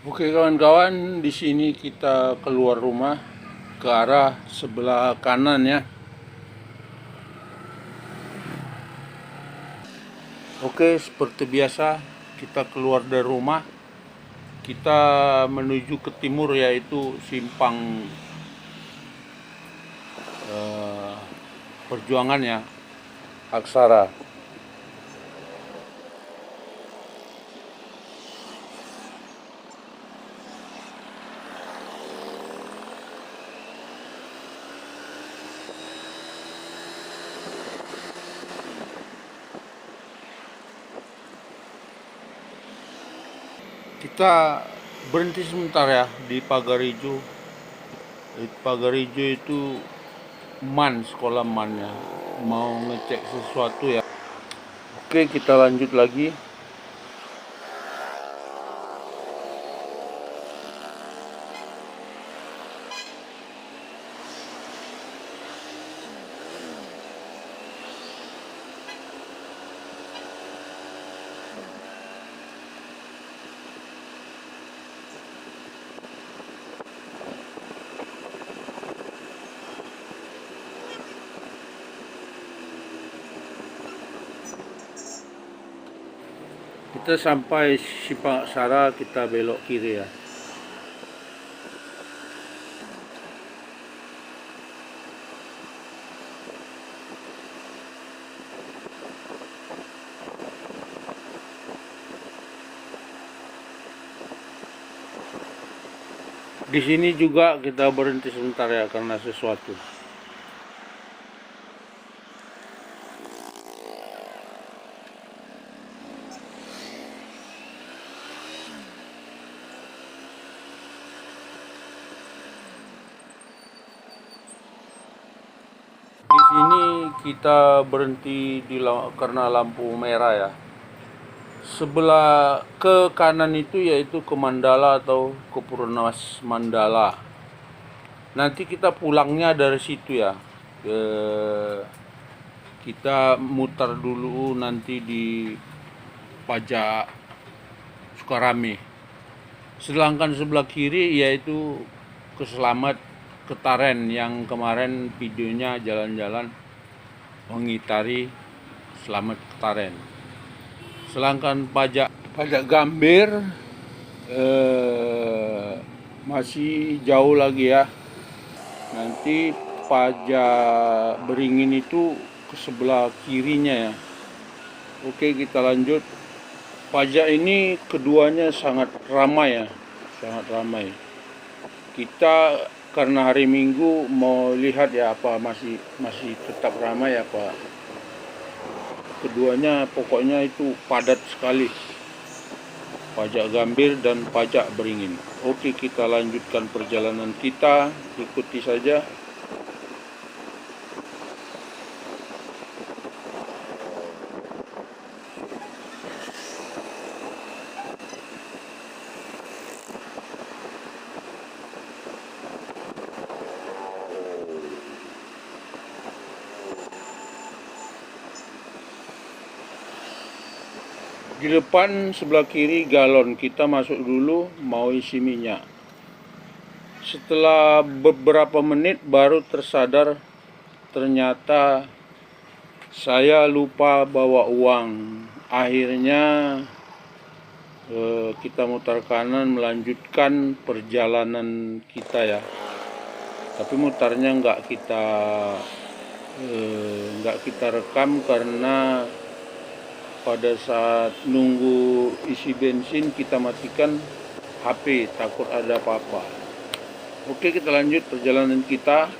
Oke kawan-kawan, di sini kita keluar rumah ke arah sebelah kanan ya. Oke, seperti biasa kita keluar dari rumah. Kita menuju ke timur yaitu simpang eh, Perjuangan ya, Aksara. Kita berhenti sebentar ya di Pagar Ijo. Di Pagar Ijo itu sekolah MAN ya. Mau ngecek sesuatu ya. Oke, kita lanjut lagi. Kita sampai Simpang Aksara, kita belok kiri ya. Di sini juga kita berhenti sebentar ya karena sesuatu. Di sini kita berhenti karena lampu merah ya. Sebelah ke kanan itu yaitu ke Mandala atau ke Purnas Mandala. Nanti kita pulangnya dari situ ya. Kita mutar dulu nanti di Pajak Sukarame. Sedangkan sebelah kiri yaitu ke Selamat Ketaren yang kemarin videonya jalan-jalan mengitari Selamat Ketaren. Sedangkan pajak Gambir masih jauh lagi ya. Nanti pajak Beringin itu ke sebelah kirinya ya. Oke, kita lanjut. Pajak ini keduanya sangat ramai ya, sangat ramai. Kita karena hari Minggu mau lihat ya apa masih tetap ramai apa. Keduanya pokoknya itu padat sekali. Pajak Gambir dan pajak Beringin. Oke, kita lanjutkan perjalanan kita, ikuti saja. Di depan sebelah kiri galon, kita masuk dulu mau isi minyak. Setelah beberapa menit baru tersadar ternyata saya lupa bawa uang. Akhirnya kita mutar kanan melanjutkan perjalanan kita ya. Tapi mutarnya nggak kita rekam karena pada saat nunggu isi bensin kita matikan HP, takut ada apa-apa. Oke, kita lanjut perjalanan kita.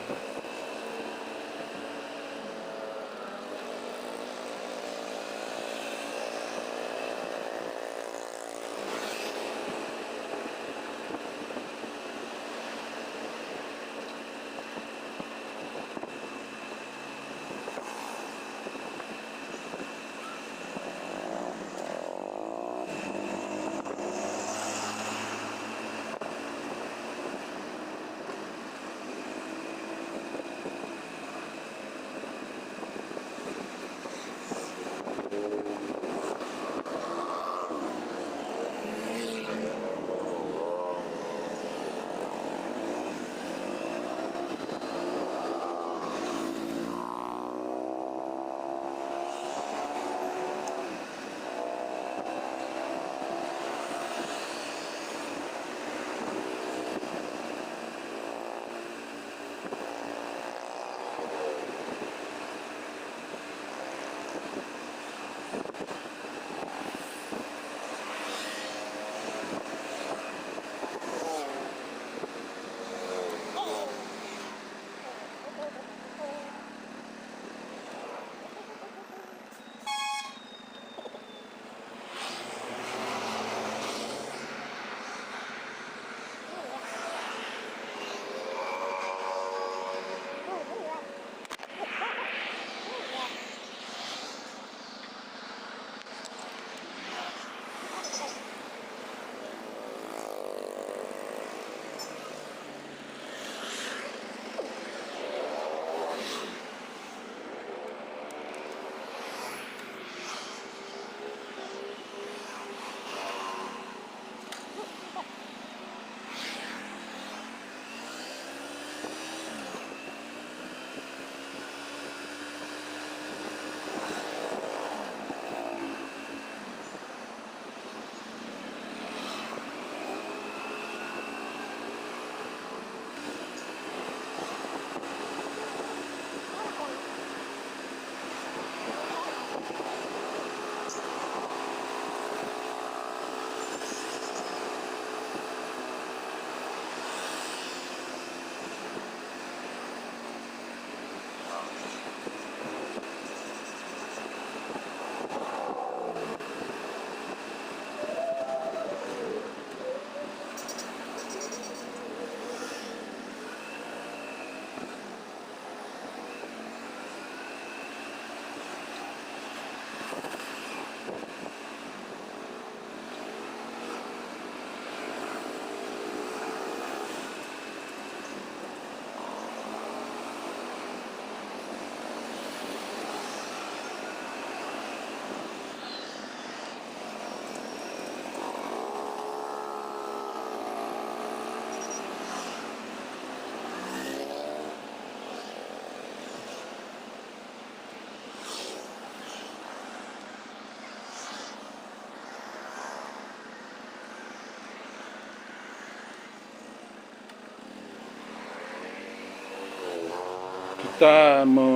kita memasuki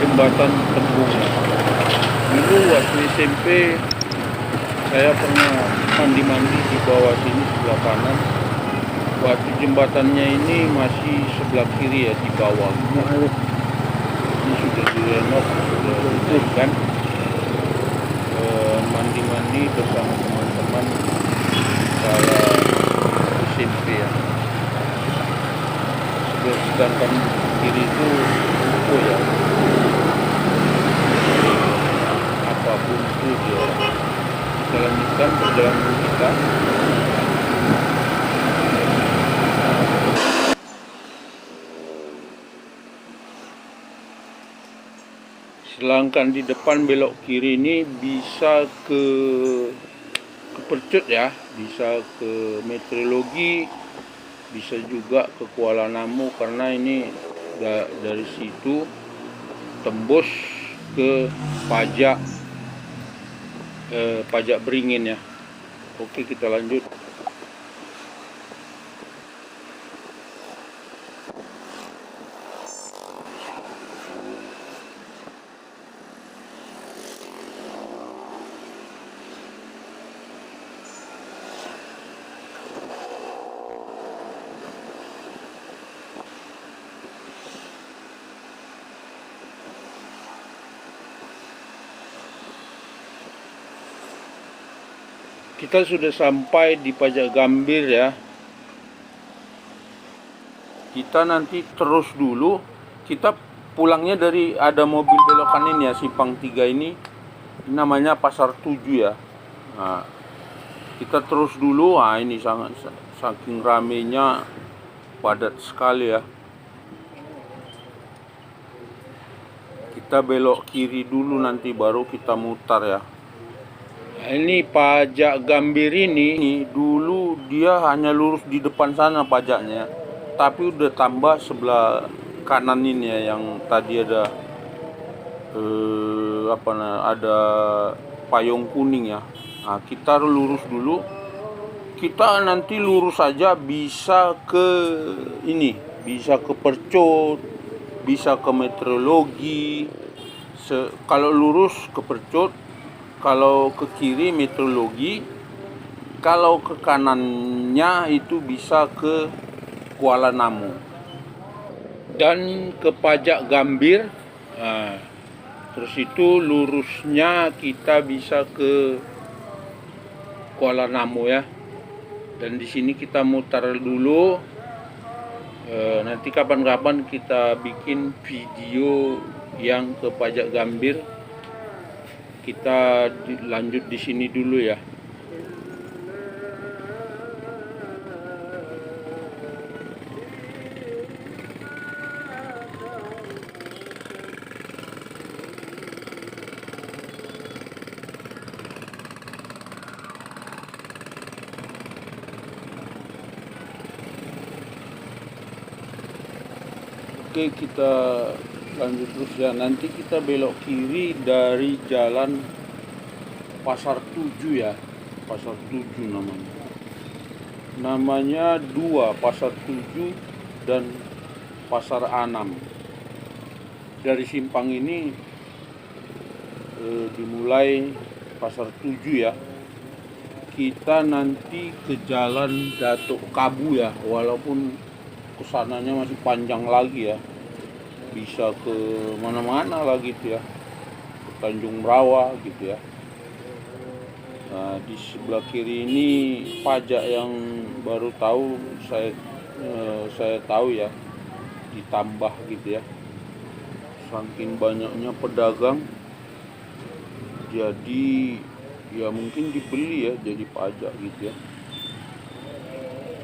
jembatan Tembung. Dulu waktu SMP saya pernah mandi-mandi di bawah sini sebelah kanan. Waktu jembatannya ini masih sebelah kiri ya, di bawah. Ini sudah direnov, sudah dinaikkan. Mandi-mandi bersama teman-teman saya SMP ya. Sedangkan kiri itu ruko ya, apapun itu dia. Kita lanjutkan perjalanan kita. Sedangkan di depan belok kiri ini bisa ke Percut ya, bisa ke Meteorologi, bisa juga ke Kuala Namu, karena ini dari situ tembus ke pajak Beringin ya. Oke, kita lanjut. Kita sudah sampai di Pajak Gambir ya. Kita nanti terus dulu. Kita pulangnya dari ada mobil belok kanan ya, simpang 3 ini. Ini namanya Pasar 7 ya. Nah, kita terus dulu. Nah, ini sangat saking ramenya, padat sekali ya. Kita belok kiri dulu, nanti baru kita mutar ya. Nah, ini Pajak Gambir ini dulu dia hanya lurus di depan sana pajaknya, tapi udah tambah sebelah kanan ini ya, yang tadi ada ada payung kuning ya. Nah, kita lurus dulu. Kita nanti lurus saja bisa ke ini, bisa ke Percut, bisa ke Meteorologi. Kalau lurus ke Percut, kalau ke kiri Meteorologi, kalau ke kanannya itu bisa ke Kuala Namu dan ke Pajak Gambir. Nah, terus itu lurusnya kita bisa ke Kuala Namu ya. Dan di sini kita mutar dulu. Nanti kapan-kapan kita bikin video yang ke Pajak Gambir. Kita lanjut di sini dulu ya. Oke, kita lanjut terus ya. Nanti kita belok kiri dari jalan Pasar 7 ya. Pasar 7 namanya. Namanya dua, Pasar 7 dan Pasar 6. Dari simpang ini dimulai Pasar 7 ya. Kita nanti ke jalan Datuk Kabu ya, walaupun kesananya masih panjang lagi ya, bisa ke mana-mana lagi gitu ya, ke Tanjung Merawa gitu ya. Nah, di sebelah kiri ini pajak yang baru tahu saya tahu ya, ditambah gitu ya, saking banyaknya pedagang, jadi ya mungkin dibeli ya jadi pajak gitu ya.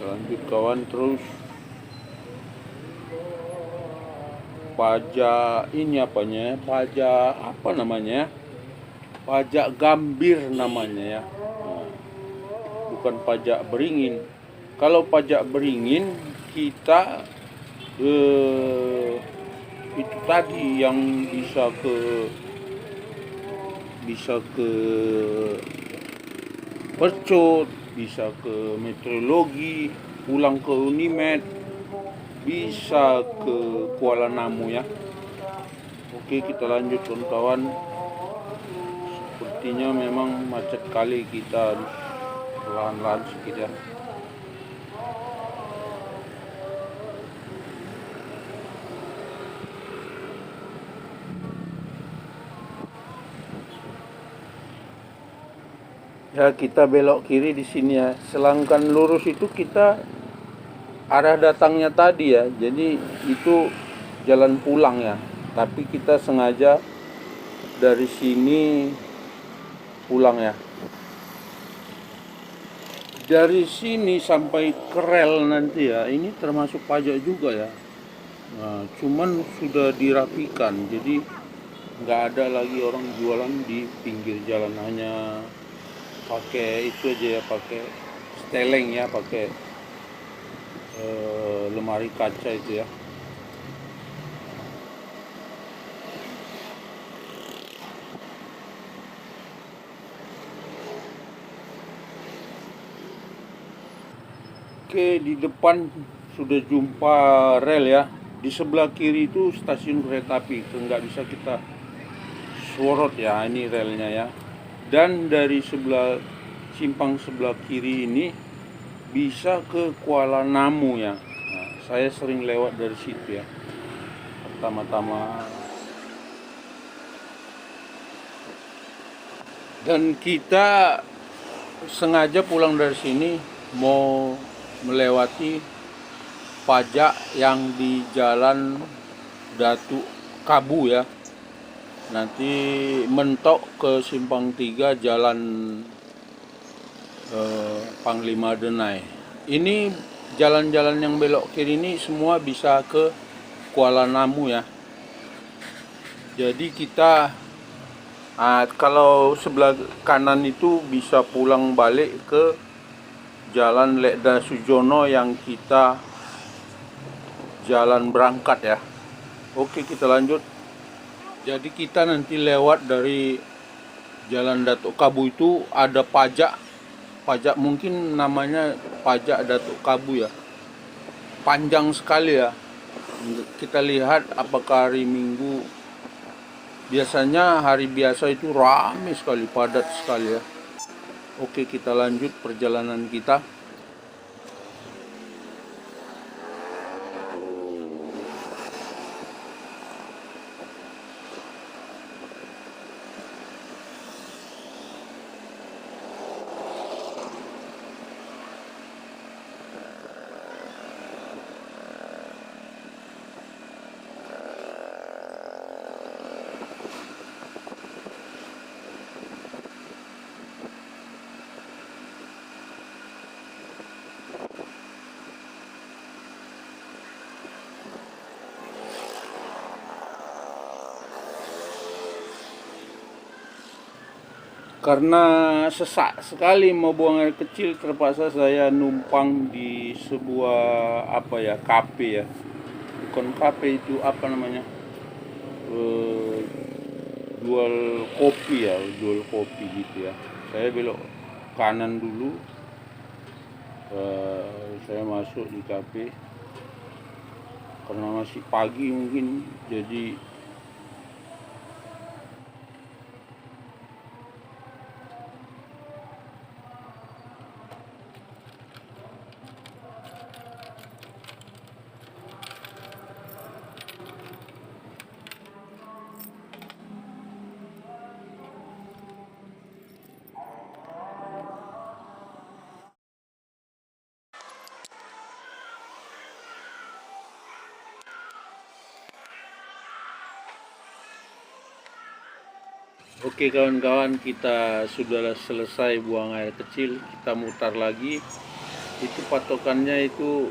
Lanjut kawan, terus pajak ini apanya, pajak apa namanya, Pajak Gambir namanya ya. Nah, bukan Pajak Beringin. Kalau Pajak Beringin kita itu tadi yang bisa ke Percut, bisa ke Meteorologi, pulang ke Unimed. bisa ke Kuala Namu ya. Oke, kita lanjut kawan-kawan. Sepertinya memang macet kali, kita harus pelan-pelan sedikit ya. Ya, kita belok kiri di sini ya. Selangkan lurus itu kita arah datangnya tadi ya. Jadi itu jalan pulang ya. Tapi kita sengaja dari sini pulang ya. Dari sini sampai ke rel nanti ya. Ini termasuk pajak juga ya. Nah, cuman sudah dirapikan. Jadi nggak ada lagi orang jualan di pinggir jalan, hanya pakai itu aja ya, pakai steleng ya, pakai lemari kaca itu ya. Oke, di depan sudah jumpa rel ya. Di sebelah kiri itu stasiun kereta api, nggak bisa kita sorot ya, ini relnya ya. Dan dari simpang sebelah kiri ini bisa ke Kuala Namu ya. Nah, saya sering lewat dari situ ya. Pertama-tama. Dan kita sengaja pulang dari sini mau melewati pajak yang di Jalan Datuk Kabu ya. Nanti mentok ke simpang 3 Jalan Panglima Denai. Ini jalan-jalan yang belok kiri ini semua bisa ke Kuala Namu ya. Jadi kita kalau sebelah kanan itu bisa pulang balik ke Jalan Lekda Sujono yang kita jalan berangkat ya. Oke, kita lanjut. Jadi kita nanti lewat dari Jalan Datuk Kabu itu ada pajak mungkin namanya pajak Datuk Kabu ya. Panjang sekali ya. Kita lihat apakah hari Minggu. Biasanya hari biasa itu ramai sekali, padat sekali ya. Oke, kita lanjut perjalanan kita. Karena sesak sekali mau buang air kecil, terpaksa saya numpang di sebuah kafe ya. Bukan kafe, itu apa namanya? Jual kopi gitu ya. Saya belok kanan dulu. Saya masuk di kafe. Karena masih pagi mungkin, jadi oke kawan-kawan, kita sudah selesai buang air kecil. Kita mutar lagi. Itu patokannya itu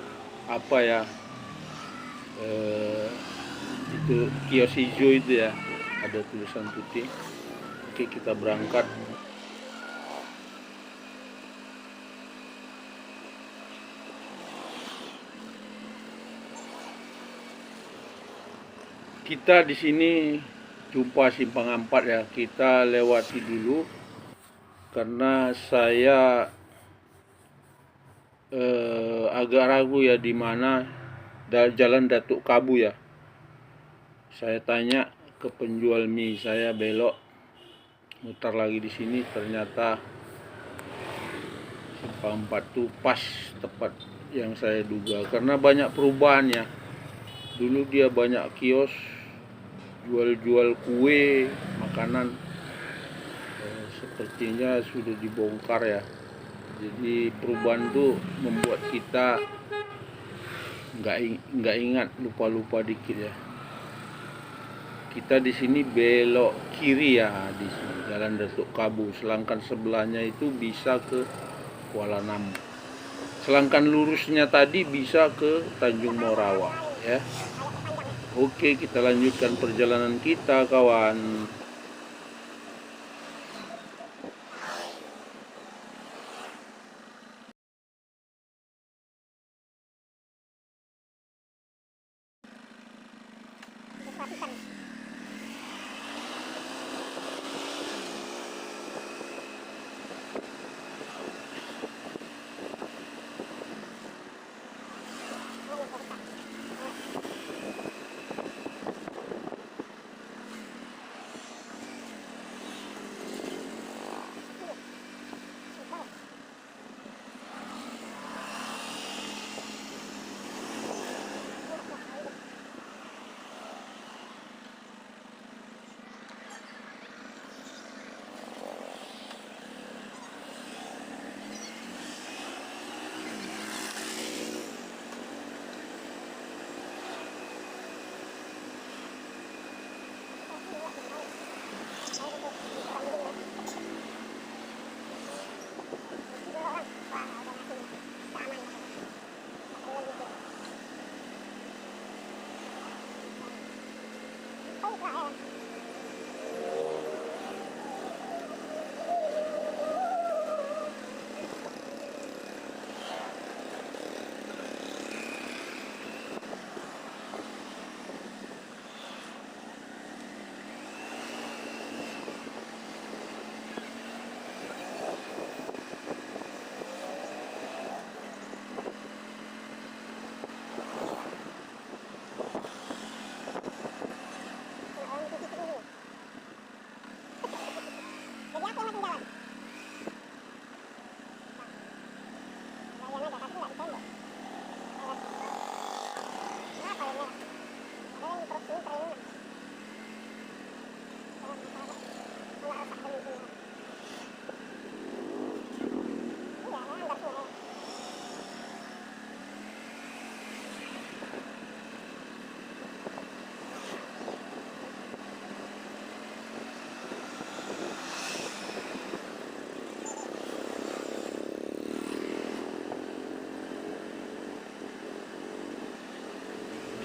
apa ya? Itu kios hijau itu ya, ada tulisan putih. Oke, kita berangkat. Kita di sini jumpa simpang 4 ya, kita lewati dulu karena saya agak ragu ya di mana Jalan Datuk Kabu ya. Saya tanya ke penjual mie, saya belok, mutar lagi di sini, ternyata Simpang 4 tuh pas tepat yang saya duga, karena banyak perubahannya. Dulu dia banyak kios jual-jual kue, makanan, sepertinya sudah dibongkar ya. Jadi perubahan tuh membuat kita nggak ingat, lupa dikit ya. Kita di sini belok kiri ya, di sini Jalan Datuk Kabu. Sedangkan sebelahnya itu bisa ke Kuala Namu. Sedangkan lurusnya tadi bisa ke Tanjung Morawa ya. Oke, kita lanjutkan perjalanan kita, kawan.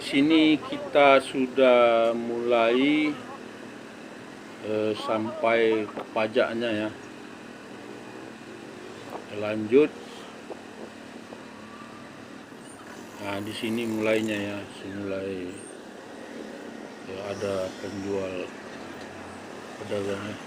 Sini kita sudah mulai sampai ke pajaknya ya. Lanjut. Nah, di sini mulainya ya, mulai ya, ada penjual pedagangnya.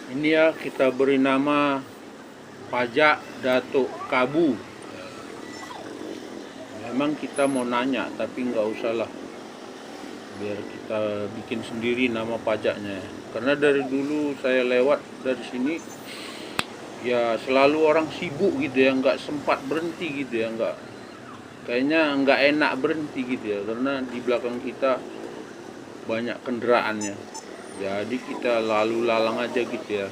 Ini ya kita beri nama pajak Datuk Kabu. Memang kita mau nanya, tapi nggak usah lah, biar kita bikin sendiri nama pajaknya. Karena dari dulu saya lewat dari sini, ya selalu orang sibuk gitu ya, nggak sempat berhenti gitu ya, kayaknya nggak enak berhenti gitu ya, karena di belakang kita banyak kendaraannya. Jadi kita lalu lalang aja gitu ya.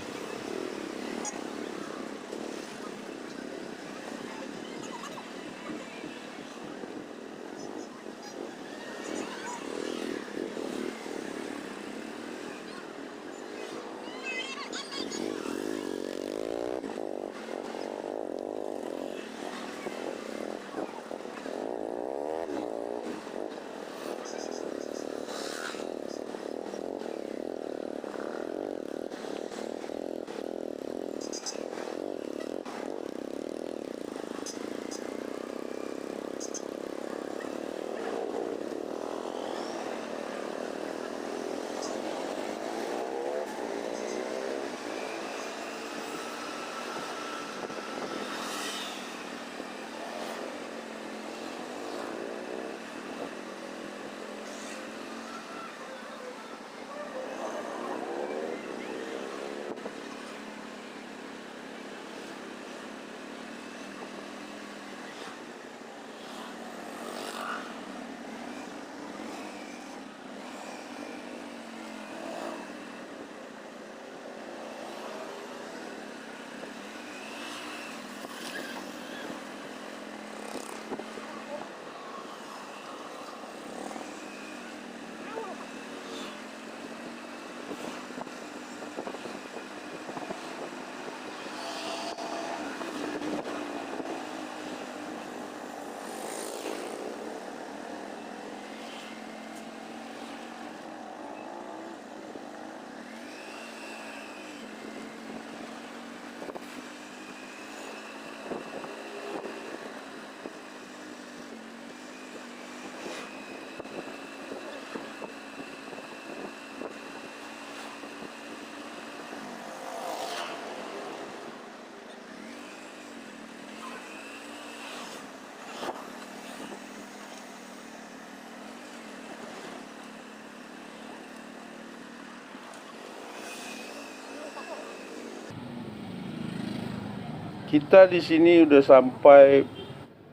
Kita di sini udah sampai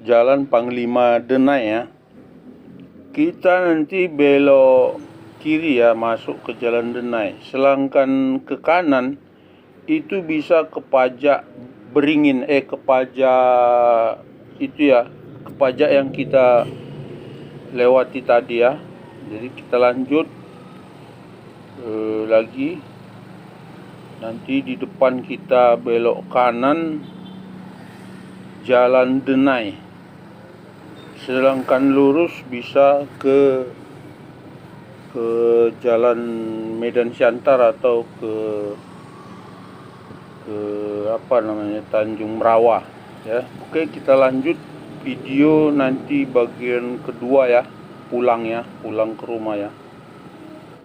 Jalan Panglima Denai ya. Kita nanti belok kiri ya, masuk ke Jalan Denai. Selangkan ke kanan itu bisa ke Pajak Beringin, ke Pajak itu ya, ke Pajak yang kita lewati tadi ya. Jadi kita lanjut lagi. Nanti di depan kita belok kanan Jalan Denai. Sedangkan lurus bisa ke Jalan Medan Siantar atau ke apa namanya, Tanjung Merawa ya. Oke, kita lanjut video nanti bagian kedua ya, pulang ke rumah ya.